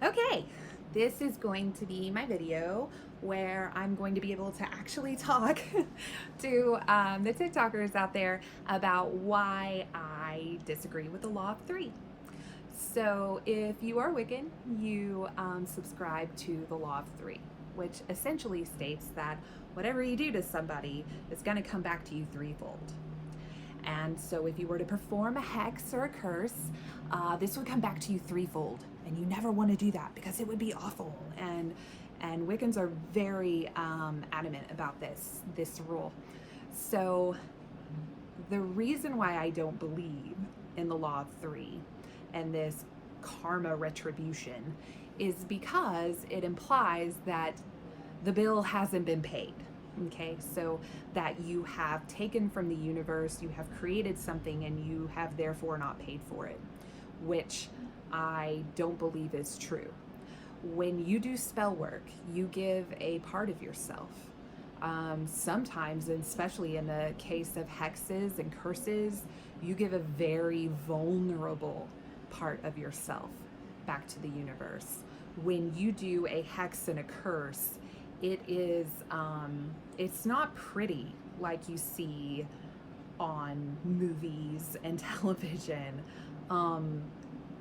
Okay, this is going to be my video where I'm going to be able to actually talk to the TikTokers out there about why I disagree with the law of three. So if you are Wiccan, you subscribe to the law of three, which essentially states that whatever you do to somebody is going to come back to you threefold. And so if you were to perform a hex or a curse, this would come back to you threefold. And you never want to do that because it would be awful. And Wiccans are very adamant about this rule. So the reason why I don't believe in the law of three and this karma retribution is because it implies that the bill hasn't been paid. Okay, so that you have taken from the universe, you have created something, and you have therefore not paid for it, which I don't believe is true. When you do spell work, you give a part of yourself. Sometimes, and especially in the case of hexes and curses, you give a very vulnerable part of yourself back to the universe. When you do a hex and a curse, it is it's not pretty like you see on movies and television.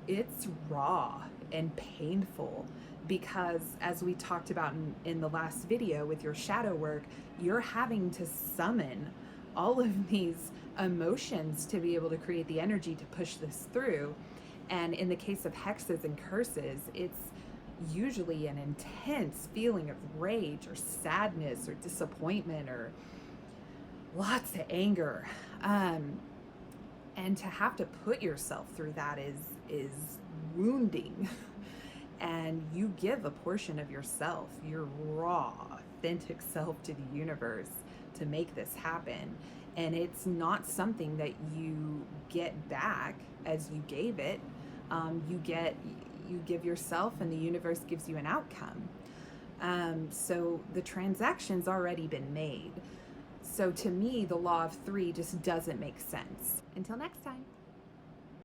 It's raw and painful because, as we talked about in the last video with your shadow work, you're having to summon all of these emotions to be able to create the energy to push this through. And in the case of hexes and curses, it's usually an intense feeling of rage or sadness or disappointment or lots of anger. And to have to put yourself through that is wounding. And you give a portion of yourself, your raw, authentic self, to the universe to make this happen. And it's not something that you get back as you gave it. You give yourself and the universe gives you an outcome. So the transaction's already been made. So to me, the law of three just doesn't make sense. Until next time.